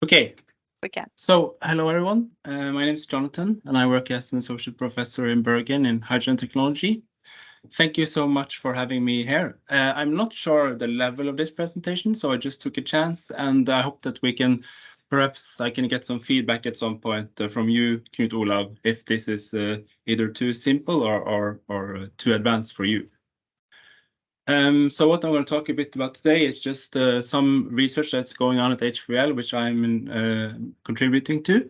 Okay, Okay. so hello everyone. My name is Jonathan, and I work as an associate professor in Bergen in hydrogen technology. Thank you so much for having me here. I'm not sure the level of this presentation, so I just took a chance, and I hope that perhaps I can get some feedback at some point from you, Knut Olav, if this is either too simple or too advanced for you. So what I'm going to talk a bit about today is just some research that's going on at HPL, which I'm contributing to.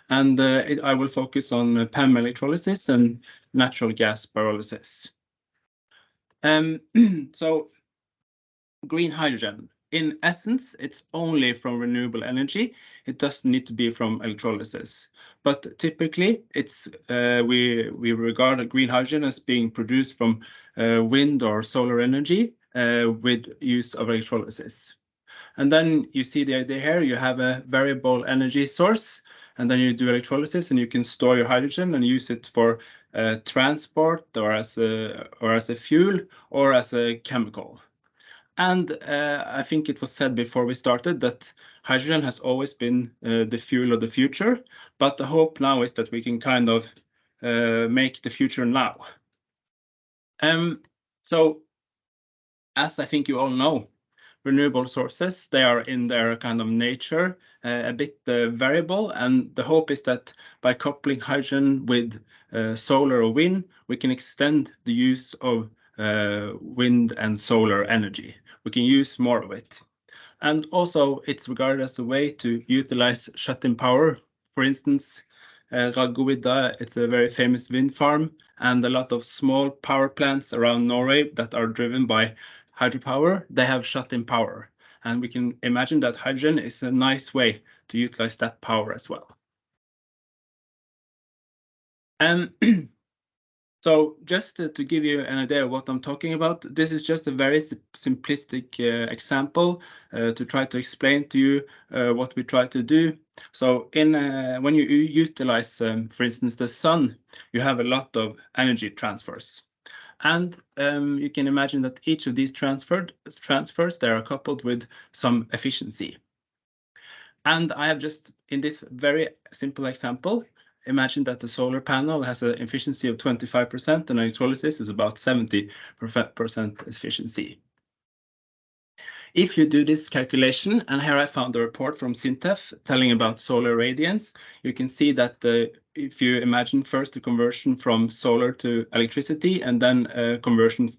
And I will focus on PEM electrolysis and natural gas pyrolysis. So green hydrogen, in essence, it's only from renewable energy. It doesn't need to be from electrolysis. But typically, we regard green hydrogen as being produced from wind or solar energy with use of electrolysis. And then you see the idea here, you have a variable energy source, and then you do electrolysis, and you can store your hydrogen and use it for transport or as a fuel or as a chemical. And I think it was said before we started that hydrogen has always been the fuel of the future, but the hope now is that we can kind of make the future now. So, as I think you all know, renewable sources, they are in their kind of nature a bit variable, and the hope is that by coupling hydrogen with solar or wind, we can extend the use of wind and solar energy. We can use more of it. And also, it's regarded as a way to utilize shut-in power. For instance, Raggovidda, it's a very famous wind farm, and a lot of small power plants around Norway that are driven by hydropower, they have shut-in power. And we can imagine that hydrogen is a nice way to utilize that power as well. And so just to give you an idea of what I'm talking about, this is just a very simplistic example to try to explain to you what we try to do. So when you utilize, for instance, the sun, you have a lot of energy transfers. And you can imagine that each of these transfers, they are coupled with some efficiency. And I have just, in this very simple example, imagine that the solar panel has an efficiency of 25% and electrolysis is about 70% efficiency. If you do this calculation, and here I found a report from SINTEF telling about solar radiance, you can see that if you imagine first the conversion from solar to electricity and then conversion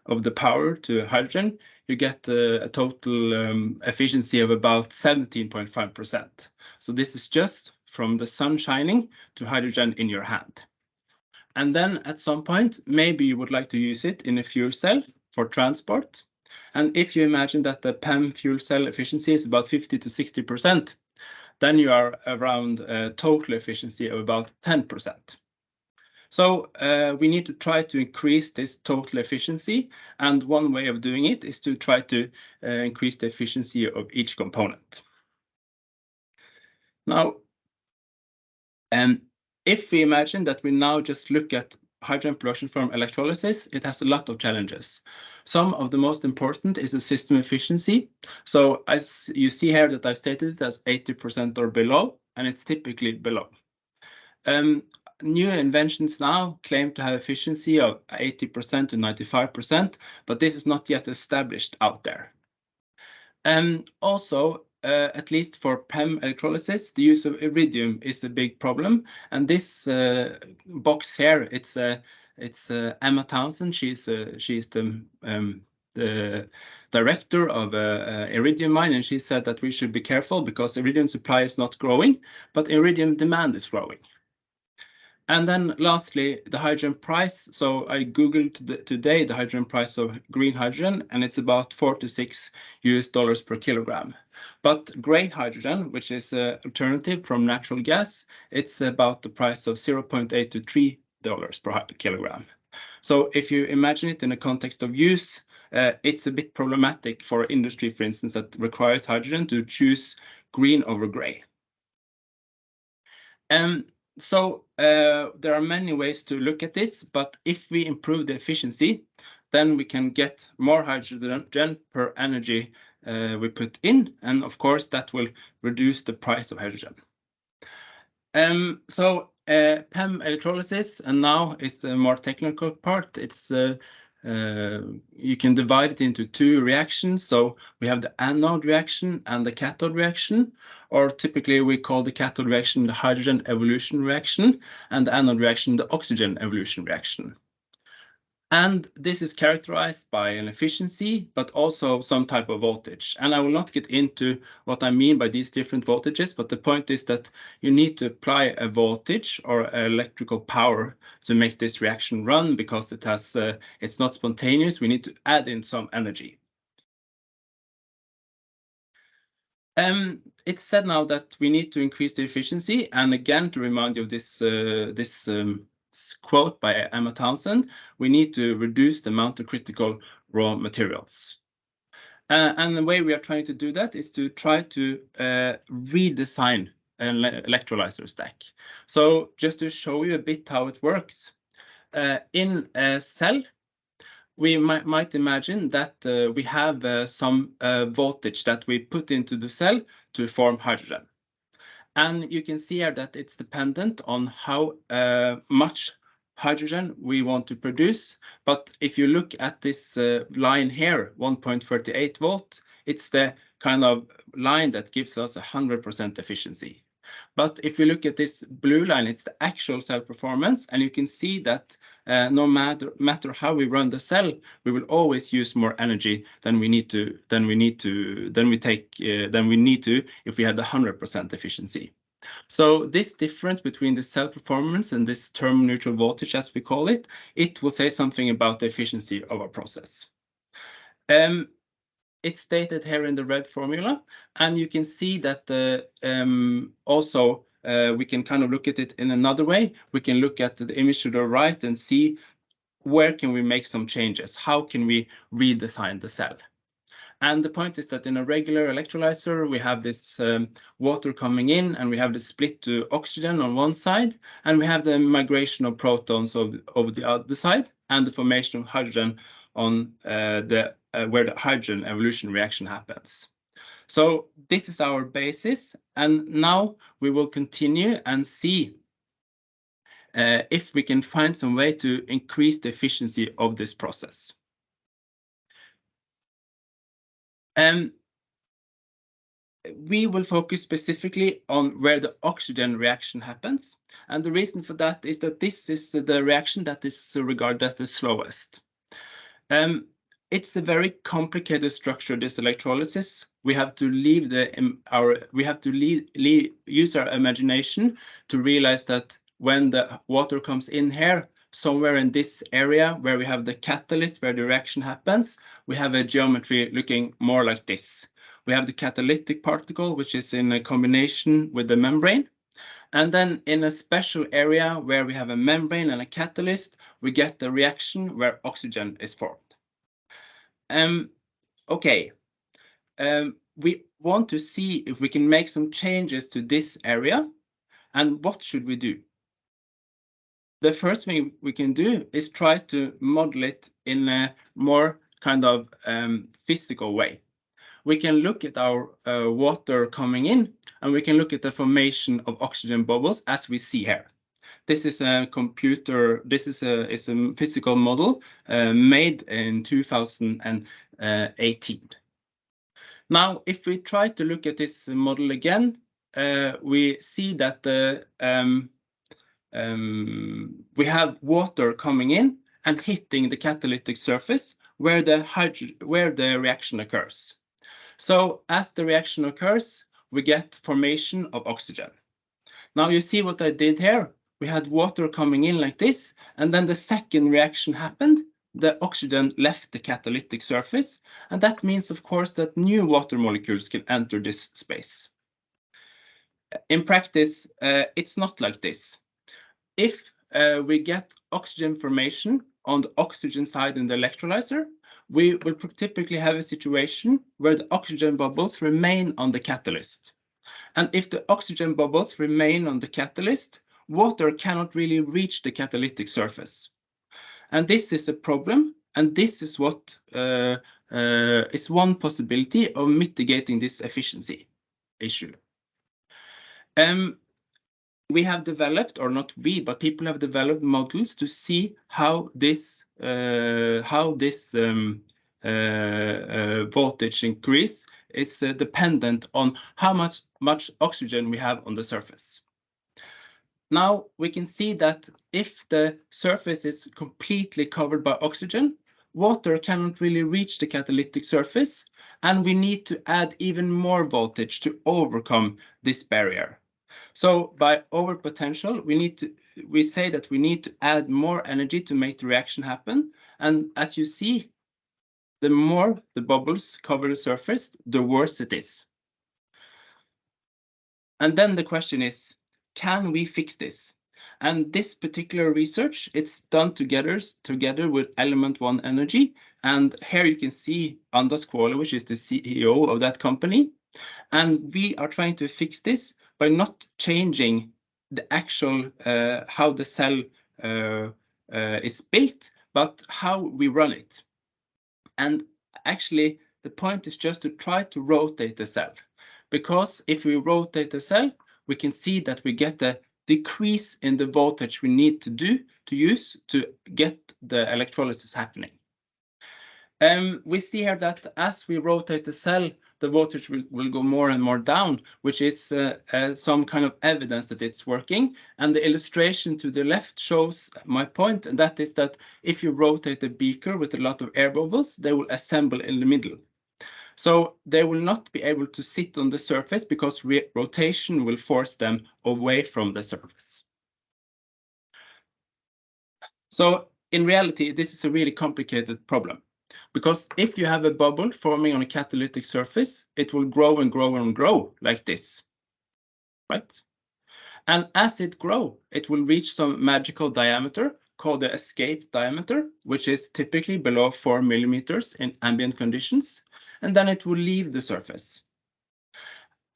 of the power to hydrogen, you get a total efficiency of about 17.5%. So this is just from the sun shining to hydrogen in your hand. And then at some point, maybe you would like to use it in a fuel cell for transport. And if you imagine that the PEM fuel cell efficiency is about 50 to 60%, then you are around a total efficiency of about 10%. So we need to try to increase this total efficiency. And one way of doing it is to try to increase the efficiency of each component. Now, if we imagine that we now just look at hydrogen production from electrolysis, it has a lot of challenges. Some of the most important is the system efficiency. So as you see here that I've stated it as 80% or below, and it's typically below. New inventions now claim to have efficiency of 80% to 95%, but this is not yet established out there. Also, at least for PEM electrolysis, the use of iridium is a big problem. And this box here, it's Emma Townsend. She's the director of iridium mine, and she said that we should be careful because iridium supply is not growing, but iridium demand is growing. And then lastly, the hydrogen price. So I Googled today the hydrogen price of green hydrogen, and it's about $4 to $6 per kilogram. But gray hydrogen, which is an alternative from natural gas, it's about the price of $0.8 to $3 per kilogram. So if you imagine it in a context of use, it's a bit problematic for industry, for instance, that requires hydrogen to choose green over gray. So there are many ways to look at this, but if we improve the efficiency, then we can get more hydrogen per energy we put in, and of course that will reduce the price of hydrogen. So PEM electrolysis, and now is the more technical part. It's you can divide it into two reactions. So we have the anode reaction and the cathode reaction, or typically we call the cathode reaction the hydrogen evolution reaction, and the anode reaction the oxygen evolution reaction. And this is characterized by an efficiency, but also some type of voltage. And I will not get into what I mean by these different voltages, but the point is that you need to apply a voltage or electrical power to make this reaction run, because it has it's not spontaneous. We need to add in some energy. It's said now that we need to increase the efficiency, and again, to remind you of this quote by Emma Townsend, we need to reduce the amount of critical raw materials. And the way we are trying to do that is to try to redesign an electrolyzer stack. So just to show you a bit how it works, in a cell, we might imagine that we have some voltage that we put into the cell to form hydrogen. And you can see here that it's dependent on how much hydrogen we want to produce. But if you look at this line here, 1.38 volt, it's the kind of line that gives us 100% efficiency. But if you look at this blue line, it's the actual cell performance, and you can see that no matter how we run the cell, we will always use more energy than we need to if we had 100% efficiency. So this difference between the cell performance and this thermoneutral voltage, as we call it, it will say something about the efficiency of our process. It's stated here in the red formula, and you can see that also we can kind of look at it in another way. We can look at the image to the right and see where can we make some changes? How can we redesign the cell? And the point is that in a regular electrolyzer, we have this water coming in, and we have the split to oxygen on one side, and we have the migration of protons over the other side, and the formation of hydrogen on where the hydrogen evolution reaction happens. So this is our basis, and now we will continue and see if we can find some way to increase the efficiency of this process. We will focus specifically on where the oxygen reaction happens, and the reason for that is that this is the reaction that is regarded as the slowest. It's a very complicated structure, this electrolysis. We have to use our imagination to realize that when the water comes in here, somewhere in this area where we have the catalyst, where the reaction happens, we have a geometry looking more like this. We have the catalytic particle, which is in a combination with the membrane. And then in a special area where we have a membrane and a catalyst, we get the reaction where oxygen is formed. We want to see if we can make some changes to this area, and what should we do? The first thing we can do is try to model it in a more kind of physical way. We can look at our water coming in, and we can look at the formation of oxygen bubbles as we see here. This is a physical model made in 2018. Now, if we try to look at this model again, we see that we have water coming in and hitting the catalytic surface where the reaction occurs. So as the reaction occurs, we get formation of oxygen. Now you see what I did here. We had water coming in like this, and then the second reaction happened. The oxygen left the catalytic surface, and that means, of course, that new water molecules can enter this space. In practice, it's not like this. If we get oxygen formation on the oxygen side in the electrolyzer, we will typically have a situation where the oxygen bubbles remain on the catalyst. And if the oxygen bubbles remain on the catalyst, water cannot really reach the catalytic surface. And this is a problem, and this is what is one possibility of mitigating this efficiency issue. We have developed, or not we, but people have developed models to see how this voltage increase is dependent on how much oxygen we have on the surface. Now we can see that if the surface is completely covered by oxygen, water cannot really reach the catalytic surface, and we need to add even more voltage to overcome this barrier. So by overpotential, we say that we need to add more energy to make the reaction happen. And as you see, the more the bubbles cover the surface, the worse it is. And then the question is, can we fix this? And this particular research, it's done together with Element 1 Energy. And here you can see Anders Kvåle, which is the CEO of that company. And we are trying to fix this by not changing the actual how the cell is built, but how we run it. And actually, the point is just to try to rotate the cell. Because if we rotate the cell, we can see that we get a decrease in the voltage we need to use to get the electrolysis happening. We see here that as we rotate the cell, the voltage will go more and more down, which is some kind of evidence that it's working. And the illustration to the left shows my point, and that is that if you rotate a beaker with a lot of air bubbles, they will assemble in the middle. So they will not be able to sit on the surface because rotation will force them away from the surface. So in reality, this is a really complicated problem. Because if you have a bubble forming on a catalytic surface, it will grow and grow and grow like this, right? And as it grows, it will reach some magical diameter called the escape diameter, which is typically below 4 millimeters in ambient conditions, and then it will leave the surface.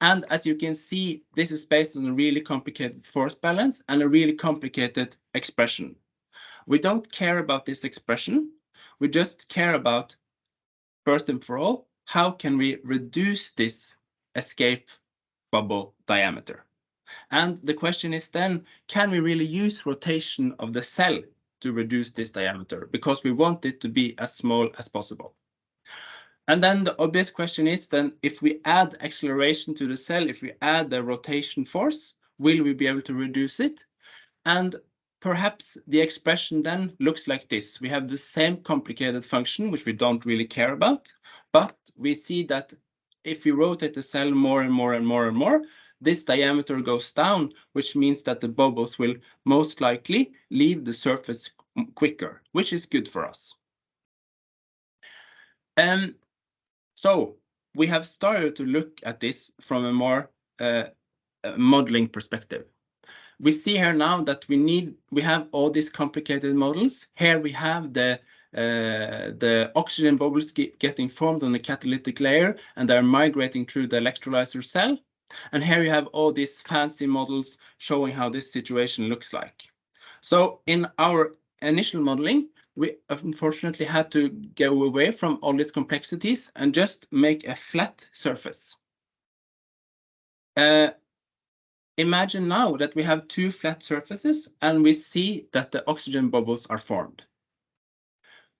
And as you can see, this is based on a really complicated force balance and a really complicated expression. We don't care about this expression. We just care about, first and for all, how can we reduce this escape bubble diameter? And the question is then, can we really use rotation of the cell to reduce this diameter? Because we want it to be as small as possible. And then the obvious question is then, if we add acceleration to the cell, if we add the rotation force, will we be able to reduce it? And perhaps the expression then looks like this. We have the same complicated function, which we don't really care about, but we see that if we rotate the cell more and more and more and more, this diameter goes down, which means that the bubbles will most likely leave the surface quicker, which is good for us. So we have started to look at this from a more modeling perspective. We see here now that we have all these complicated models. Here we have the oxygen bubbles getting formed on the catalytic layer, and they're migrating through the electrolyzer cell. And here you have all these fancy models showing how this situation looks like. So in our initial modeling, we unfortunately had to go away from all these complexities and just make a flat surface. Imagine now that we have two flat surfaces and we see that the oxygen bubbles are formed.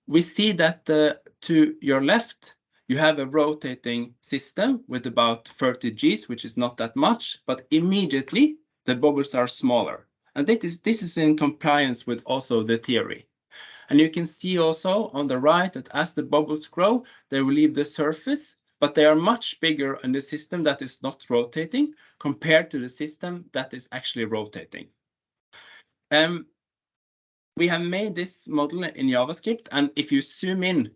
We see that to your left, you have a rotating system with about 30 Gs, which is not that much, but immediately the bubbles are smaller. And this is in compliance with also the theory. And you can see also on the right that as the bubbles grow, they will leave the surface, but they are much bigger in the system that is not rotating compared to the system that is actually rotating. We have made this model in JavaScript, and if you zoom in,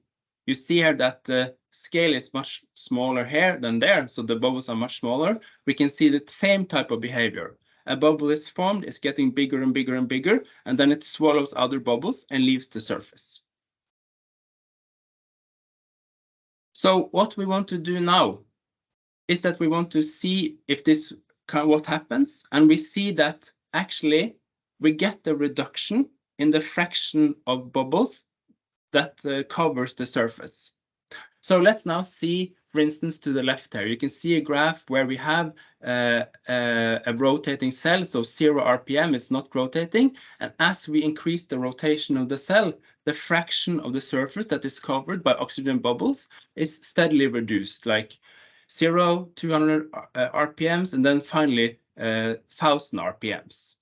you see here that the scale is much smaller here than there, so the bubbles are much smaller. We can see the same type of behavior. A bubble is formed, it's getting bigger and bigger and bigger, and then it swallows other bubbles and leaves the surface. So what we want to do now is that we want to see if what happens, and we see that actually we get the reduction in the fraction of bubbles that covers the surface. So let's now see, for instance, to the left here, you can see a graph where we have a rotating cell, so 0 RPM is not rotating. And as we increase the rotation of the cell, the fraction of the surface that is covered by oxygen bubbles is steadily reduced, like 0, 200 RPMs, and then finally 1000 RPMs.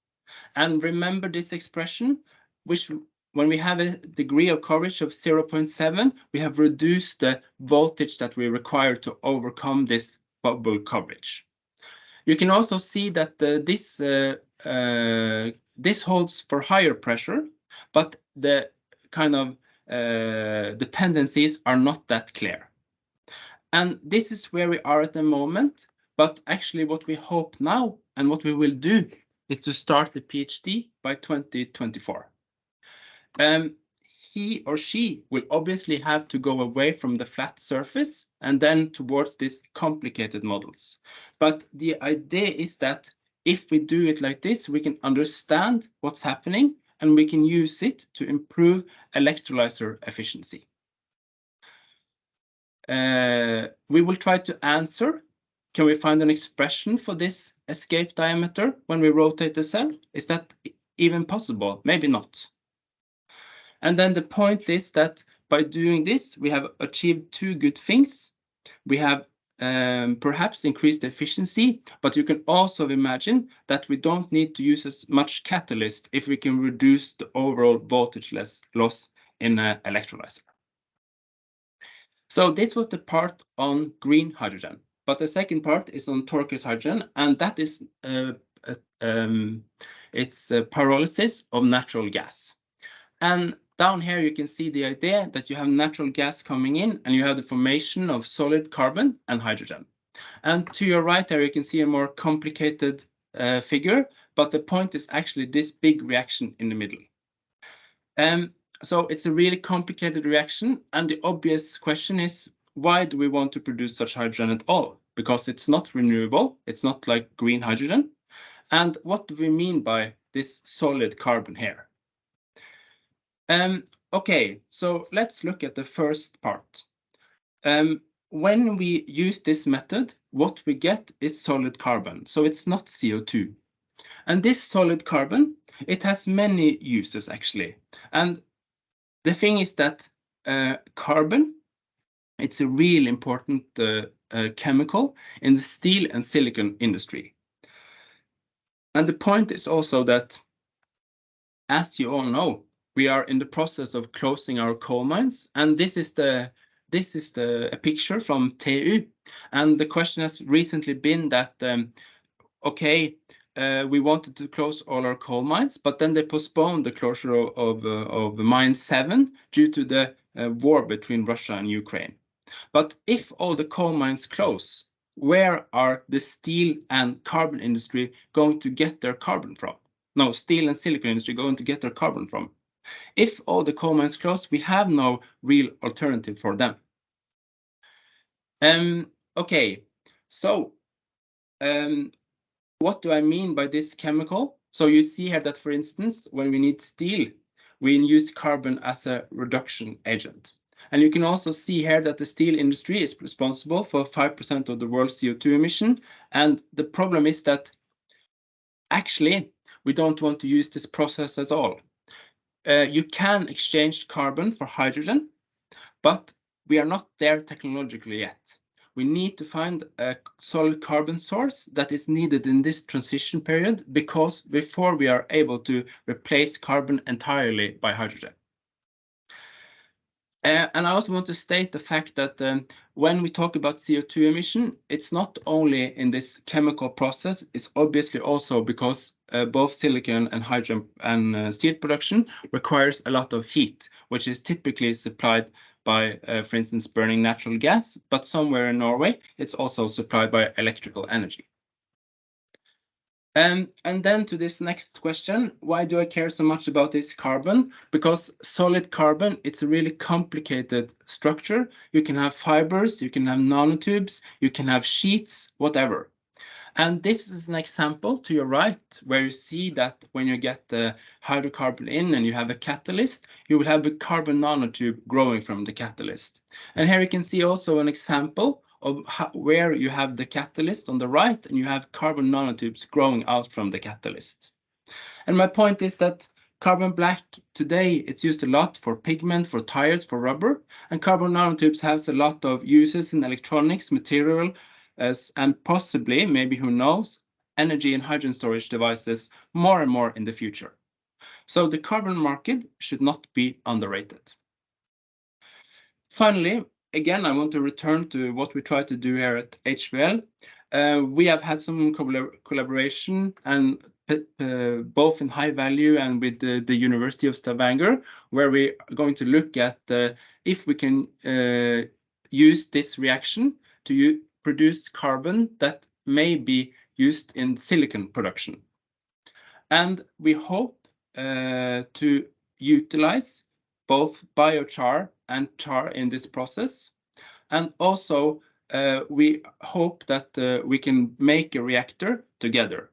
And remember this expression, which when we have a degree of coverage of 0.7, we have reduced the voltage that we require to overcome this bubble coverage. You can also see that this holds for higher pressure, but the kind of dependencies are not that clear. And this is where we are at the moment, but actually what we hope now and what we will do is to start the PhD by 2024. He or she will obviously have to go away from the flat surface and then towards these complicated models. But the idea is that if we do it like this, we can understand what's happening and we can use it to improve electrolyzer efficiency. We will try to answer, can we find an expression for this escape diameter when we rotate the cell? Is that even possible? Maybe not. And then the point is that by doing this, we have achieved two good things. We have perhaps increased efficiency, but you can also imagine that we don't need to use as much catalyst if we can reduce the overall voltage loss in an electrolyzer. So this was the part on green hydrogen, but the second part is on turquoise hydrogen, and that is it's pyrolysis of natural gas. And down here you can see the idea that you have natural gas coming in and you have the formation of solid carbon and hydrogen. And to your right there you can see a more complicated figure, but the point is actually this big reaction in the middle. So it's a really complicated reaction, and the obvious question is, why do we want to produce such hydrogen at all? Because it's not renewable, it's not like green hydrogen. And what do we mean by this solid carbon here? Okay, so let's look at the first part. When we use this method, what we get is solid carbon, so it's not CO2. And this solid carbon, it has many uses actually. And the thing is that carbon, it's a real important chemical in the steel and silicon industry. And the point is also that, as you all know, we are in the process of closing our coal mines, and this is a picture from TU. And the question has recently been that, okay, we wanted to close all our coal mines, but then they postponed the closure of mine 7 due to the war between Russia and Ukraine. But if all the coal mines close, where are the steel and carbon industry going to get their carbon from? No, steel and silicon industry going to get their carbon from. If all the coal mines close, we have no real alternative for them. Okay, so what do I mean by this chemical? So you see here that, for instance, when we need steel, we use carbon as a reduction agent. And you can also see here that the steel industry is responsible for 5% of the world's CO2 emission. And the problem is that actually we don't want to use this process at all. You can exchange carbon for hydrogen, but we are not there technologically yet. We need to find a solid carbon source that is needed in this transition period, because before we are able to replace carbon entirely by hydrogen. And I also want to state the fact that when we talk about CO2 emission, it's not only in this chemical process, it's obviously also because both silicon and hydrogen and steel production requires a lot of heat, which is typically supplied by, for instance, burning natural gas, but somewhere in Norway, it's also supplied by electrical energy. And then to this next question, why do I care so much about this carbon? Because solid carbon, it's a really complicated structure. You can have fibers, you can have nanotubes, you can have sheets, whatever. And this is an example to your right, where you see that when you get the hydrocarbon in and you have a catalyst, you will have a carbon nanotube growing from the catalyst. And here you can see also an example of where you have the catalyst on the right and you have carbon nanotubes growing out from the catalyst. And my point is that carbon black today, it's used a lot for pigment, for tires, for rubber, and carbon nanotubes has a lot of uses in electronics, material, and possibly, maybe who knows, energy and hydrogen storage devices more and more in the future. So the carbon market should not be underrated. Finally, again, I want to return to what we try to do here at HBL. We have had some collaboration and both in high value and with the University of Stavanger, where we are going to look at if we can use this reaction to produce carbon that may be used in silicon production. And we hope to utilize both biochar and char in this process. And also, we hope that we can make a reactor together.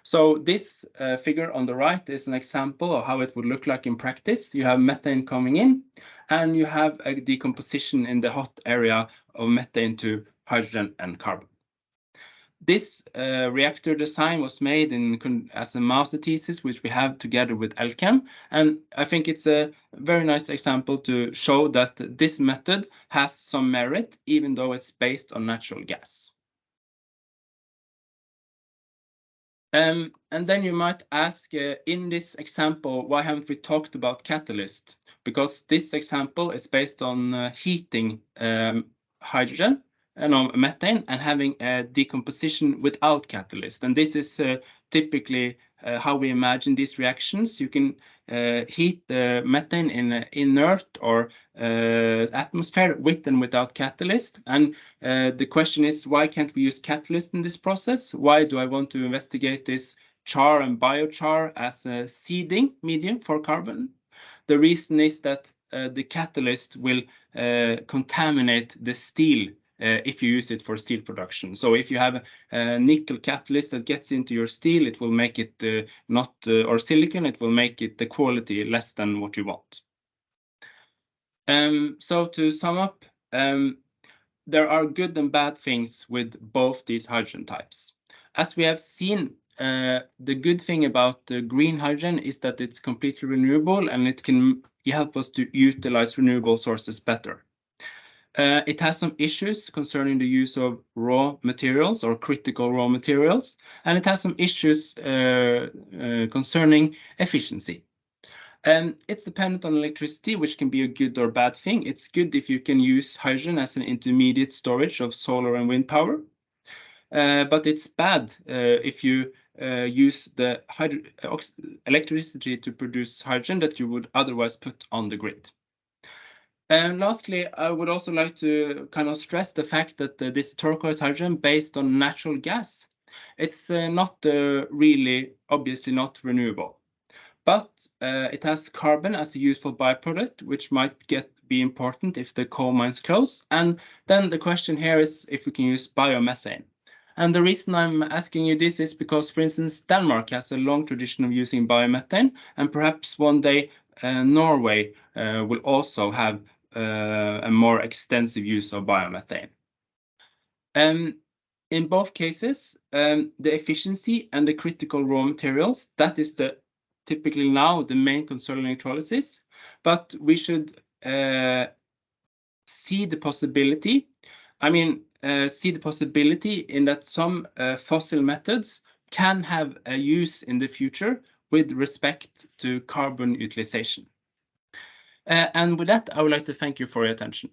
So this figure on the right is an example of how it would look like in practice. You have methane coming in, and you have a decomposition in the hot area of methane to hydrogen and carbon. This reactor design was made as a master thesis, which we have together with Økland, and I think it's a very nice example to show that this method has some merit, even though it's based on natural gas. And then you might ask, in this example, why haven't we talked about catalyst? Because this example is based on heating hydrogen, methane, and having a decomposition without catalyst. And this is typically how we imagine these reactions. You can heat the methane in an inert or atmosphere with and without catalyst. And the question is, why can't we use catalyst in this process? Why do I want to investigate this char and biochar as a seeding medium for carbon? The reason is that the catalyst will contaminate the steel if you use it for steel production. So if you have a nickel catalyst that gets into your steel, it will make it or silicon, it will make it the quality less than what you want. So to sum up, there are good and bad things with both these hydrogen types. As we have seen, the good thing about the green hydrogen is that it's completely renewable and it can help us to utilize renewable sources better. It has some issues concerning the use of raw materials or critical raw materials, and it has some issues concerning efficiency. It's dependent on electricity, which can be a good or bad thing. It's good if you can use hydrogen as an intermediate storage of solar and wind power. But it's bad if you use the electricity to produce hydrogen that you would otherwise put on the grid. And lastly, I would also like to kind of stress the fact that this turquoise hydrogen based on natural gas, it's not really, obviously not renewable. But it has carbon as a useful byproduct, which might be important if the coal mines close. And then the question here is if we can use biomethane. And the reason I'm asking you this is because, for instance, Denmark has a long tradition of using biomethane, and perhaps one day Norway will also have a more extensive use of biomethane. In both cases, the efficiency and the critical raw materials, that is typically now the main concern in electrolysis, but we should see the possibility. See the possibility in that some fossil methods can have a use in the future with respect to carbon utilization. And with that, I would like to thank you for your attention.